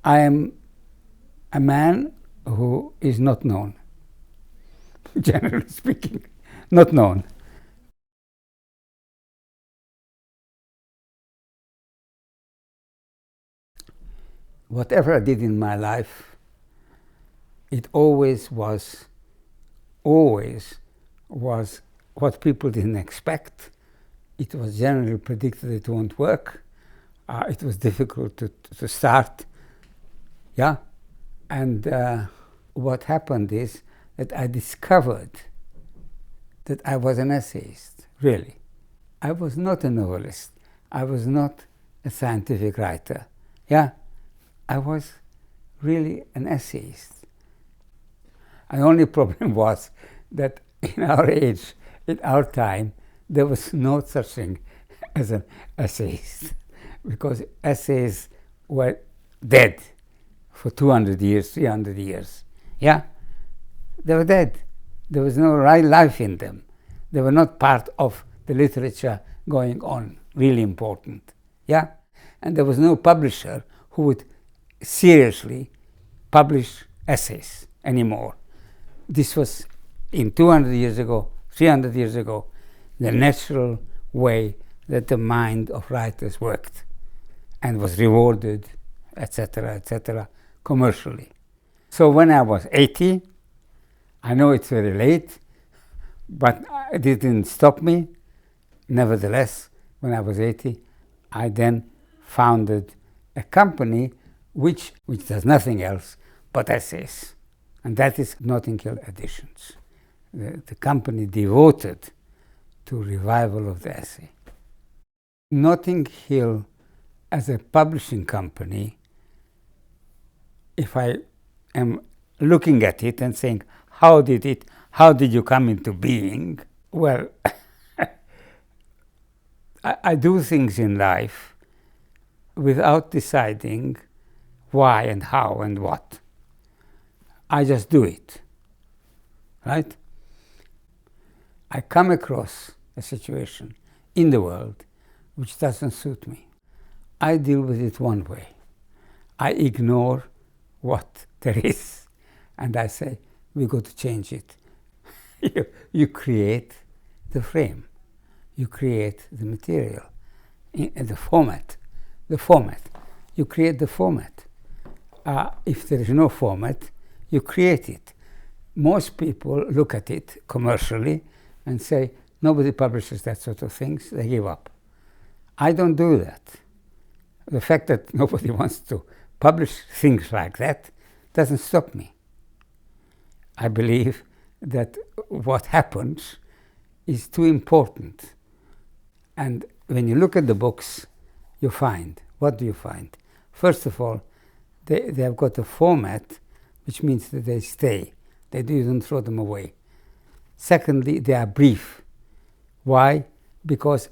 I am a man who is not known, generally speaking, not known. Whatever I did in my life, it always was what people didn't expect. It was generally predicted it won't work. It was difficult to start. Yeah. And what happened is that I discovered that I was an essayist, really. I was not a novelist. I was not a scientific writer. Yeah. I was really an essayist. The only problem was that in our age, in our time, there was no such thing as an essayist, because essays were dead for 200 years, 300 years. Yeah? They were dead. There was no real life in them. They were not part of the literature going on, really important. Yeah? And there was no publisher who would seriously publish essays anymore. This was, in 200 years ago, 300 years ago, the natural way that the mind of writers worked and was rewarded, etc., commercially. So when I was 80, I know it's very late, but it didn't stop me. Nevertheless, when I was 80, I then founded a company which does nothing else but essays. And that is Notting Hill Editions, the company devoted to revival of the essay. Notting Hill, as a publishing company, if I am looking at it and saying, how did you come into being? Well, I do things in life without deciding why and how and what. I just do it, right? I come across a situation in the world which doesn't suit me. I deal with it one way. I ignore what there is, and I say, we got to change it. You create the frame. You create the material, the format. You create the format. If there is no format, you create it. Most people look at it commercially and say, nobody publishes that sort of things, they give up. I don't do that. The fact that nobody wants to publish things like that doesn't stop me. I believe that what happens is too important. And when you look at the books, you find, what do you find? First of all, they have got a format, which means that they stay. You don't throw them away. Secondly, they are brief. Why? Because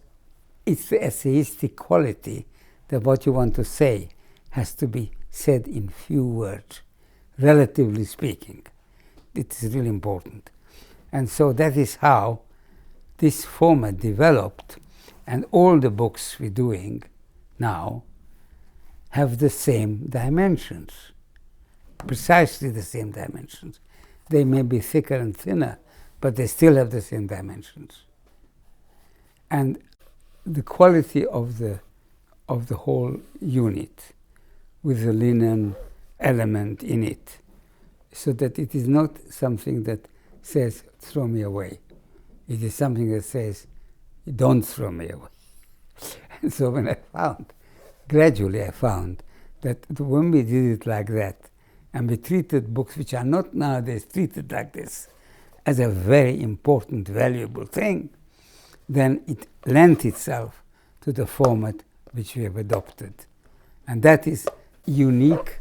it's the essayistic quality that what you want to say has to be said in few words, relatively speaking. It is really important. And so that is how this format developed, and all the books we're doing now have the same dimensions, precisely the same dimensions. They may be thicker and thinner, but they still have the same dimensions. And the quality of the whole unit with the linen element in it, so that it is not something that says, throw me away. It is something that says, don't throw me away. And so when gradually I found that when we did it like that, and we treated books which are not nowadays treated like this as a very important, valuable thing, then it lent itself to the format which we have adopted. And that is unique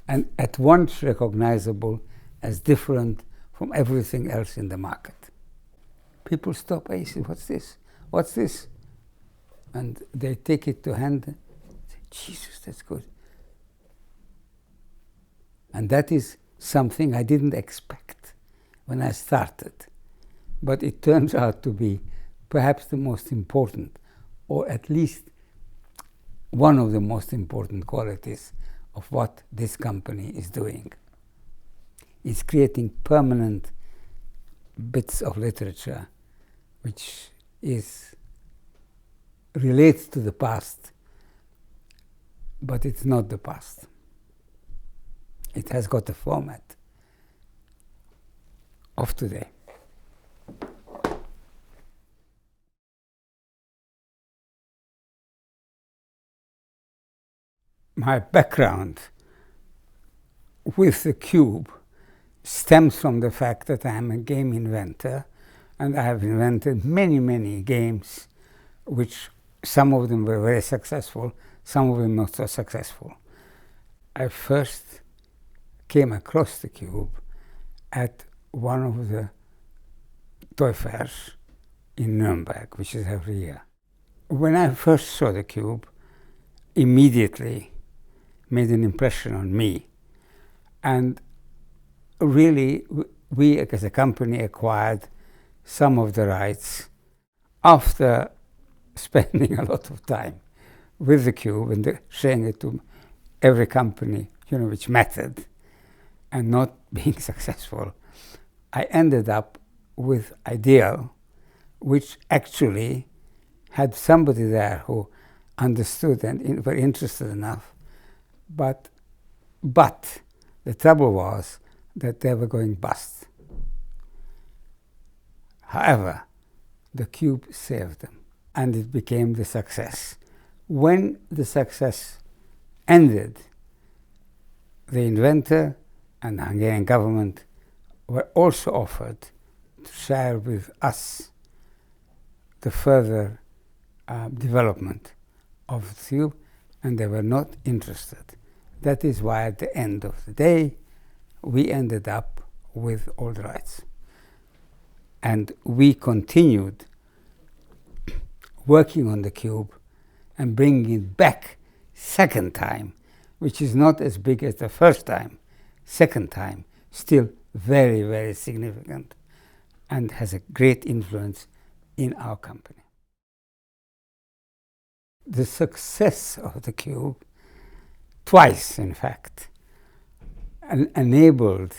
and at once recognizable as different from everything else in the market. People stop, hey, say, what's this? What's this? And they take it to hand and say, Jesus, that's good. And that is something I didn't expect when I started. But it turns out to be perhaps the most important, or at least one of the most important qualities of what this company is doing. It's creating permanent bits of literature which relates to the past, but it's not the past. It has got a format of today. My background with the cube stems from the fact that I am a game inventor, and I have invented many, many games, which some of them were very successful, some of them not so successful. I first came across the cube at one of the toy fairs in Nuremberg, which is every year. When I first saw the cube, immediately made an impression on me. And really, we as a company acquired some of the rights after spending a lot of time with the cube and showing it to every company, which mattered, and not being successful. I ended up with Ideal, which actually had somebody there who understood and were interested enough. But the trouble was that they were going bust. However, the cube saved them, and it became the success. When the success ended, the inventor and the Hungarian government were also offered to share with us the further development of the cube, and they were not interested. That is why at the end of the day, we ended up with all the rights. And we continued working on the cube and bringing it back second time, which is not as big as the first time. Second time, still very, very significant, and has a great influence in our company. The success of the cube, twice in fact, enabled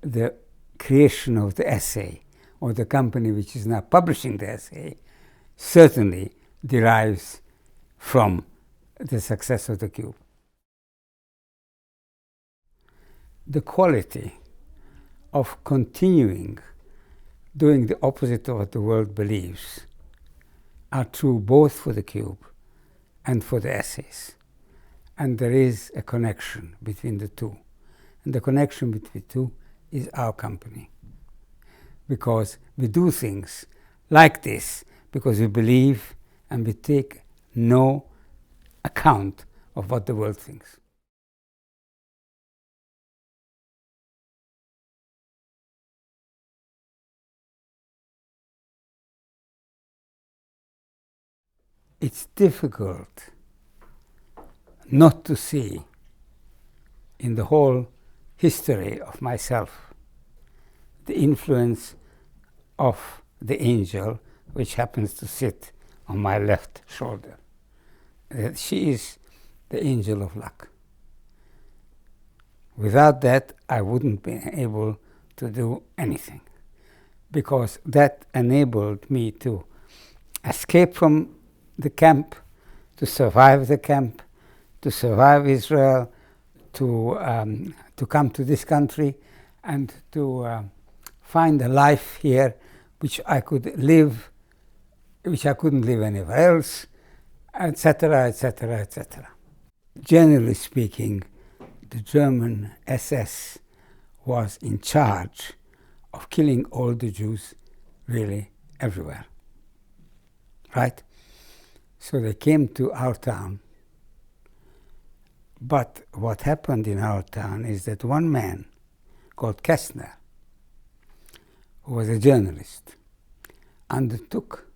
the creation of the essay, or the company which is now publishing the essay, certainly derives from the success of the cube. The quality of continuing doing the opposite of what the world believes are true both for the cube and for the essays. And there is a connection between the two. And the connection between the two is our company. Because we do things like this because we believe and we take no account of what the world thinks. It's difficult not to see in the whole history of myself the influence of the angel which happens to sit on my left shoulder. She is the angel of luck. Without that, I wouldn't be able to do anything, because that enabled me to escape from the camp, to survive the camp, to survive Israel, to come to this country, and to find a life here which I could live, which I couldn't live anywhere else, etc., etc., etc. Generally speaking, the German SS was in charge of killing all the Jews really everywhere, right? So they came to our town. But what happened in our town is that one man called Kästner, who was a journalist, undertook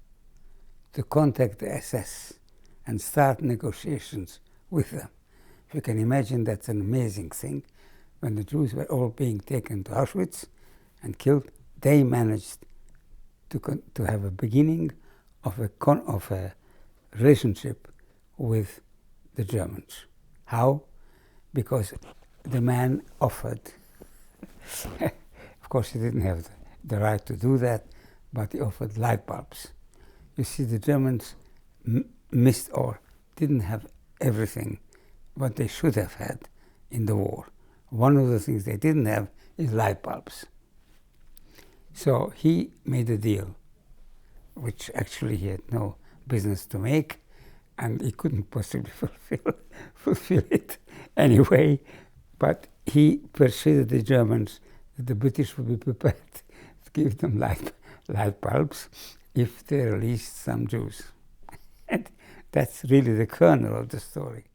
to contact the SS and start negotiations with them. If you can imagine, that's an amazing thing. When the Jews were all being taken to Auschwitz and killed, they managed to have a beginning of a relationship with the Germans. How? because the man offered. Of course, he didn't have the right to do that, but he offered light bulbs. You see, the Germans missed or didn't have everything what they should have had in the war. One of the things they didn't have is light bulbs. So he made a deal, which actually he had no business to make, and he couldn't possibly fulfill it anyway. But he persuaded the Germans that the British would be prepared to give them light bulbs if they released some Jews. And that's really the kernel of the story.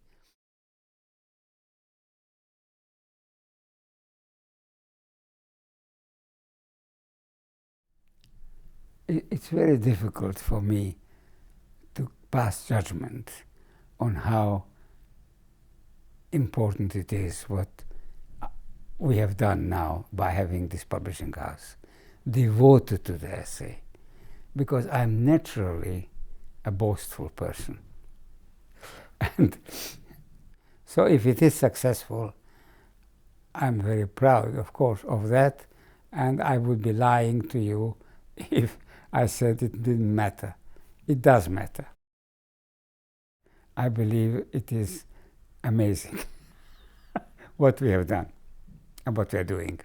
It's very difficult for me to pass judgment on how important it is what we have done now by having this publishing house devoted to the essay, because I'm naturally a boastful person. And so if it is successful, I'm very proud, of course, of that, and I would be lying to you if I said it didn't matter. It does matter. I believe it is amazing what we have done and what we are doing.